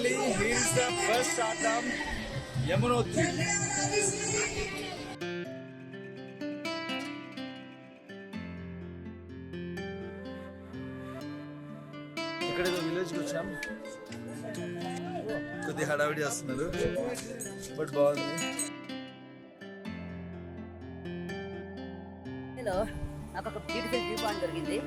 finally, here's the first Atam, Yamunotri. ఇక్కడ ఏదో విలేజ్కి వచ్చాం. కొద్దిగా హడావిడి వస్తున్నారు, బట్ బాగుంది. హలో, నాకు ఒక బ్యూటిఫుల్ వ్యూ పాయింట్ దొరికింది.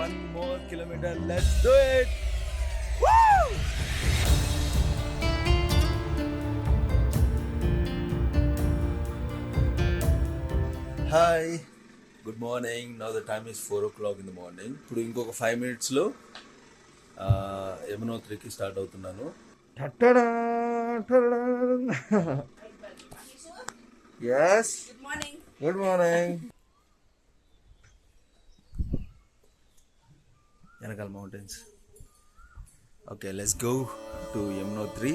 One more kilometer, let's do it! Woo! Hi, good morning. Now the time is 4 o'clock in the morning. ఇప్పుడు ఇంకొక 5 minutes లో యమునోత్రికి స్టార్ట్ అవుతున్నాను. Yes. Good morning. Good morning. Yanakal Mountains. Okay, let's go to Yamunotri.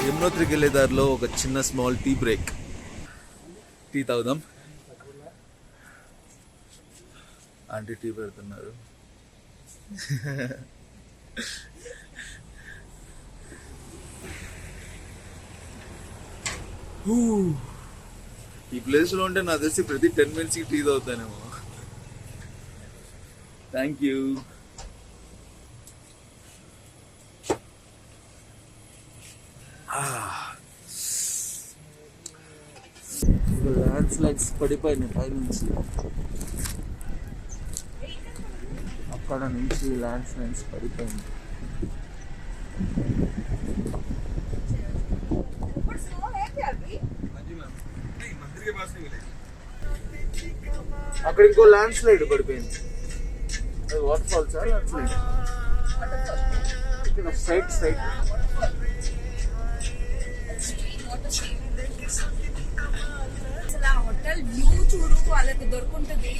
యమునోత్రికి వెళ్ళే దారిలో ఒక చిన్న స్మాల్ టీ బ్రేక్. టీ తాగుదాం. ఆంటీ టీ పెడుతున్నారు. ఈ ప్లేస్లో ఉంటే నాకు తెలిసి ప్రతి 10 minutes టీ తాగుతానేమో. Thank you. ల్యాండ్ స్లైడ్స్ పడిపోయినాయి పైనుంచి. అక్కడ నుంచి ల్యాండ్ స్లైడ్స్ పడిపోయింది. అక్కడ ఇంకో ల్యాండ్ స్లైడ్ పడిపోయింది. అది వాటర్ ఫాల్స్ ల్యాండ్ స్లైడ్ ఇక్కడ స్ట్రైట్ స్ట్రైట్. హోటల్ వ్యూ చూడు, వాళ్ళకి దొరుకుంటుంది.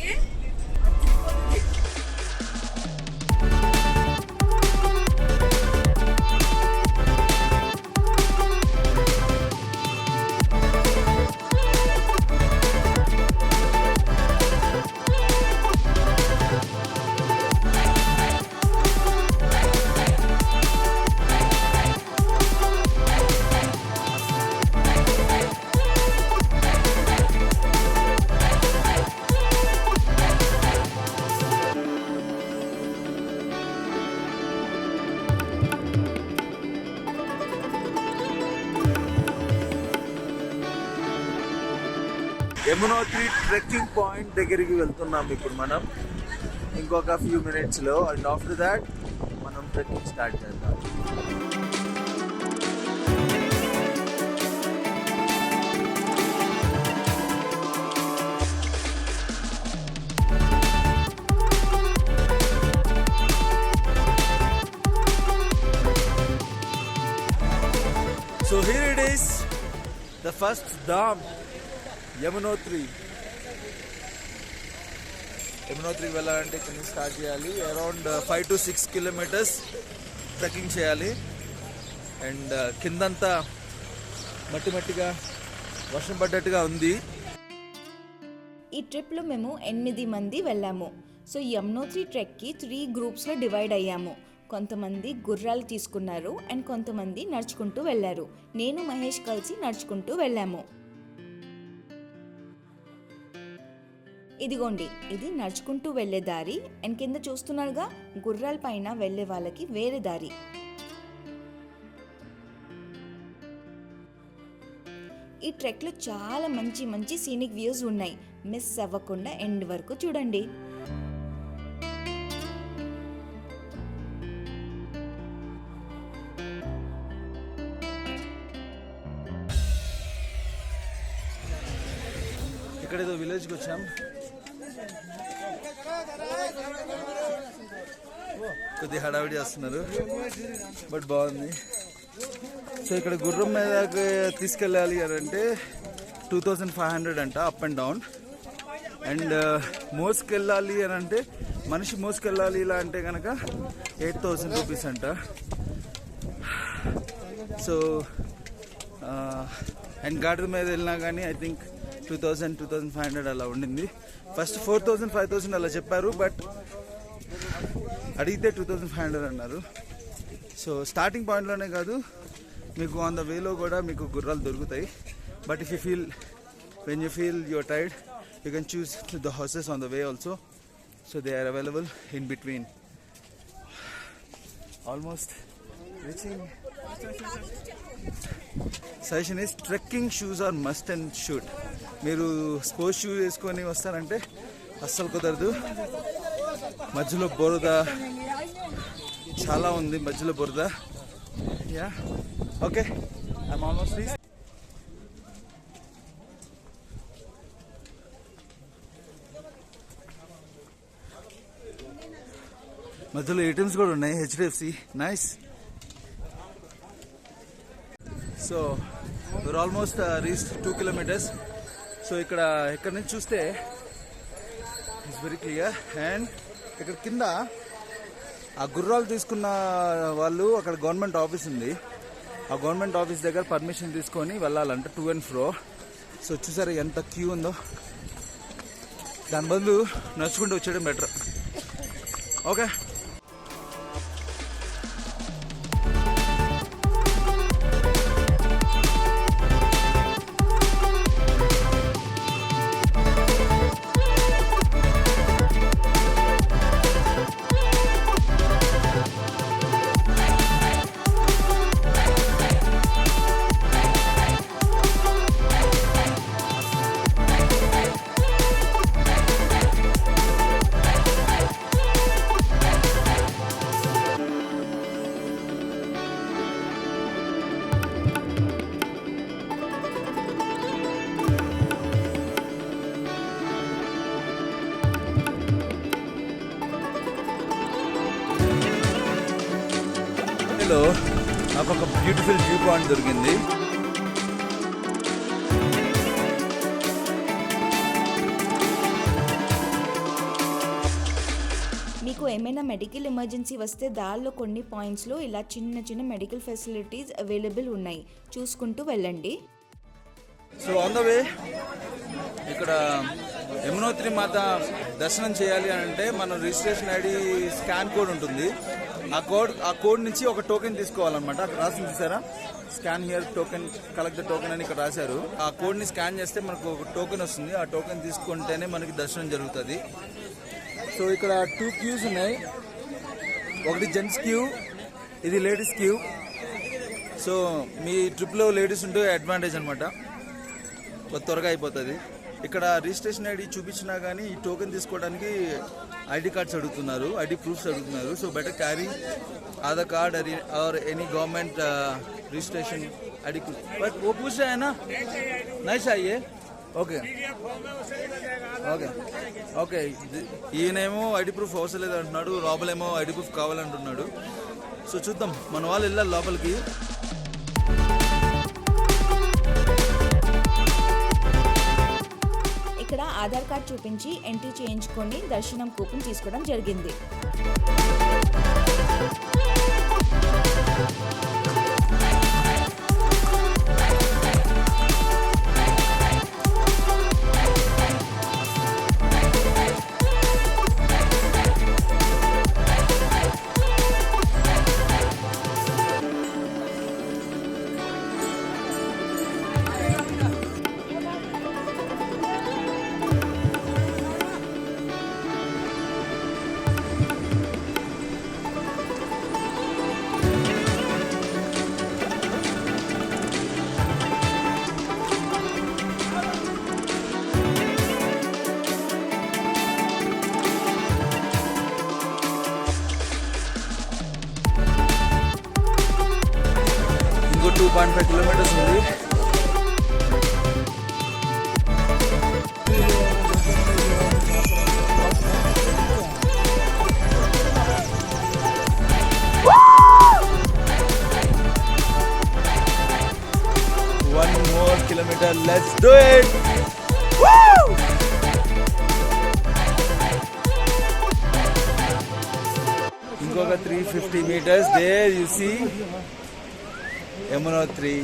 యమునోత్రి ట్రెక్కింగ్ పాయింట్ దగ్గరికి వెళ్తున్నాం ఇప్పుడు మనం. ఇంకొక ఫ్యూ మినిట్స్లో. అండ్ ఆఫ్టర్ దాట్ మనం ట్రెక్కింగ్ స్టార్ట్ చేద్దాం. So here it is, the first dam. యమునోత్రి. యమునోత్రికి వెళ్ళాలంటే ఇక్కడ నుంచి స్టార్ట్ చేయాలి. అరౌండ్ 5 to 6 kilometers ట్రెక్కింగ్ చేయాలి. అండ్ కిందంతా మట్టి మట్టిగా వర్షం పడ్డట్టుగా ఉంది. ఈ ట్రిప్లో మేము 8 మంది వెళ్ళాము. సో యమునోత్రి ట్రెక్కి 3 గ్రూప్స్లో డివైడ్ అయ్యాము. కొంతమంది గుర్రాలు తీసుకున్నారు అండ్ కొంతమంది నడుచుకుంటూ వెళ్ళారు. నేను మహేష్ కలిసి నడుచుకుంటూ వెళ్ళాము. ఇదిగోండి, ఇది నడుచుకుంటూ వెళ్ళే దారి. అండ్ కింద చూస్తున్నారుగా, గుర్రాల పైన వెళ్ళే వాళ్ళకి వేరే దారి. ఈ ట్రెక్లో చాలా మంచి మంచి సీనిక్ వ్యూస్ ఉన్నాయి. మిస్ అవ్వకుండా ఎండ్ వరకు చూడండి. ఇక్కడ ఏదో విలేజ్కి వచ్చాం. కొద్దిగా హడావిడి చేస్తున్నారు, బట్ బాగుంది. సో ఇక్కడ గుర్రం మీద తీసుకెళ్ళాలి అని అంటే 2500 అంట అప్ అండ్ డౌన్. అండ్ మోసుకెళ్ళాలి అని అంటే మనిషి మోసుకెళ్ళాలి ఇలా అంటే కనుక 8000 రూపీస్ అంట. సో అండ్ గాడి మీద వెళ్ళినా కానీ ఐ థింక్ 2500 అలా ఉండింది. ఫస్ట్ 4000 5000 అలా చెప్పారు, బట్ అడిగితే 2500 అన్నారు. సో స్టార్టింగ్ పాయింట్లోనే కాదు, మీకు ఆన్ ద వేలో కూడా మీకు గుర్రాలు దొరుకుతాయి. But if you feel when you feel your tired, you can choose the horses on the way also. So they are available in between. Almost reaching. Suggestion is trekking shoes are must and should. మీరు sports shoes వేసుకొని వస్తారంటే అస్సలు కుదరదు. మధ్యలో బురద చాలా ఉంది, మధ్యలో బురద. Yeah okay, I'm almost reach. మధ్యలో ఏటీఎమ్స్ కూడా ఉన్నాయి, HDFC. Nice. So we're almost reach 2 kilometers. సో ఇక్కడ నుంచి చూస్తే ఇట్స్ వెరీ క్లియర్. అండ్ ఇక్కడ కింద ఆ గుర్రాలు తీసుకున్న వాళ్ళు అక్కడ గవర్నమెంట్ ఆఫీస్ ఉంది. ఆ గవర్నమెంట్ ఆఫీస్ దగ్గర పర్మిషన్ తీసుకొని వెళ్ళాలంట, టు అండ్ ఫ్రో. సో చూసారా ఎంత క్యూ ఉందో. దాని బదులు నడుచుకుంటూ వచ్చేయడం బెటర్. ఓకే, నాకు ఒక బ్యూటిఫుల్ వ్యూ పాయింట్ దొరికింది. మీకు ఏమైనా మెడికల్ ఎమర్జెన్సీ వస్తే దారిలో కొన్ని పాయింట్స్లో ఇలా చిన్న చిన్న మెడికల్ ఫెసిలిటీస్ అవైలబుల్ ఉన్నాయి, చూసుకుంటూ వెళ్ళండి. సో ఆన్ ద వే ఇక్కడ యమునోత్రి మాత దర్శనం చేయాలి అని అంటే మన రిజిస్ట్రేషన్ ఐడి స్కాన్ కోడ్ ఉంటుంది. ఆ కోడ్ నుంచి ఒక టోకెన్ తీసుకోవాలన్నమాట. అక్కడ రాసింది చూసారా, scan here token, collect the token అని ఇక్కడ రాశారు. ఆ కోడ్ని స్కాన్ చేస్తే మనకు ఒక టోకెన్ వస్తుంది. ఆ టోకెన్ తీసుకుంటేనే మనకి దర్శనం జరుగుతుంది. సో ఇక్కడ 2 క్యూస్ ఉన్నాయి. ఒకటి జెంట్స్ క్యూ, ఇది లేడీస్ క్యూ. సో మీ ట్రిప్లో లేడీస్ ఉంటే అడ్వాంటేజ్ అనమాట, త్వరగా అయిపోతుంది. ఇక్కడ రిజిస్ట్రేషన్ ఐడి చూపించినా కానీ ఈ టోకెన్ తీసుకోవడానికి ఐడి కార్డ్స్ అడుగుతున్నారు, ఐడి ప్రూఫ్స్ అడుగుతున్నారు. So better carry Aadhaar card और एनी गवर्नमेंट रजिस्ट्रेशन आईडी कुछ. बट वो पूछ रहे हैं ना, नहीं चाहिए. Okay okay okay. ఈయనేమో ఐడి ప్రూఫ్ అవసరం లేదు అంటున్నాడు, లోపలేమో ఐడి ప్రూఫ్ కావాలంటున్నాడు. సో చూద్దాం, మన వాళ్ళు వెళ్ళాలి లోపలికి. ఇక్కడ ఆధార్ కార్డ్ చూపించి ఎంట్రీ చేయించుకొని దర్శనం కూపన్ తీసుకోవడం జరిగింది. ఇంకో 2.5 kilometers ఉంది. more kilometers. Let's do it. Woo! ఇంకొక 350 meters. There you see Yamunotri,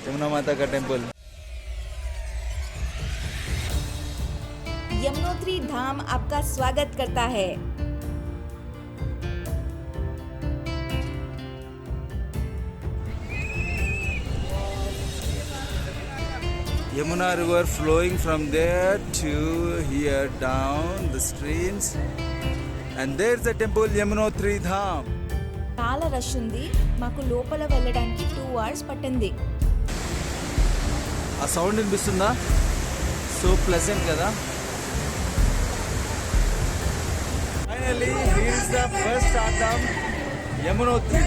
Yamuna Mata ka temple. Yamunotri धाम आपका स्वागत करता है। Yamuna river flowing from there to here down the streams, and there's the temple Yamunotri Dham. చాలా rush ఉంది, మాకు లోపల వెళ్ళడానికి 2 hours పట్టింది. ఆ సౌండ్ వినిపిస్తుందా? సో ప్లెజెంట్ కదా. Finally here is the first atom Yamunotri.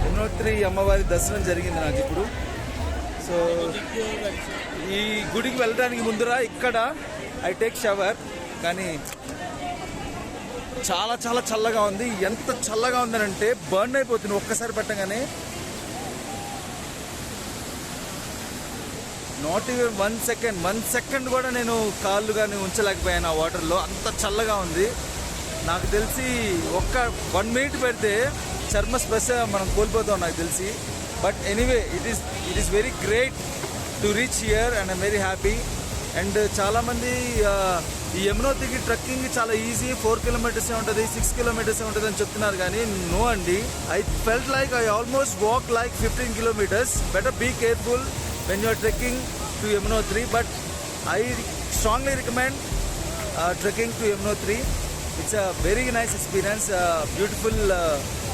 Yamunotri అమ్మవారి దర్శనం జరిగింది నాకు ఇప్పుడు. సో ఈ గుడికి వెళ్ళడానికి ముందర ఇక్కడ ఐ టేక్ షవర్, కానీ చాలా చాలా చల్లగా ఉంది. ఎంత చల్లగా ఉందనంటే బర్న్ అయిపోతుంది ఒక్కసారి పెట్టగానే. నాట్ ఈవెన్ 1 సెకండ్ కూడా నేను కాళ్ళు కానీ ఉంచలేకపోయాను ఆ వాటర్లో, అంత చల్లగా ఉంది. నాకు తెలిసి 1 minute పెడితే చర్మ స్పర్శ మనం కోల్పోతాం నాకు తెలిసి. But anyway it is very great to reach here and I'm very happy. And చాలామంది ఈ యమునోత్రికి ట్రెక్కింగ్ చాలా ఈజీ, 4 kilometers ఉంటుంది, 6 kilometers ఉంటుంది అని చెప్తున్నారు, కానీ నో అండి. I felt like I almost walk like 15 kilometers. Better be careful when you are trekking to Yamunotri, but I strongly recommend trekking to Yamunotri. It's a very nice experience, beautiful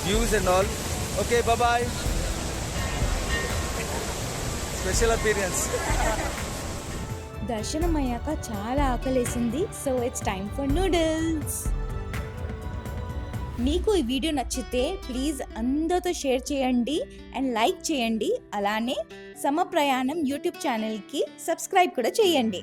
views and all. Okay, bye bye. Special appearance. దర్శనం అయ్యాక చాలా ఆకలేసింది, so it's time for noodles. మీకు ఈ video నచ్చితే please అందరితో share చేయండి and like చేయండి. అలానే సమప్రయాణం యూట్యూబ్ ఛానల్కి సబ్స్క్రైబ్ కూడా చేయండి.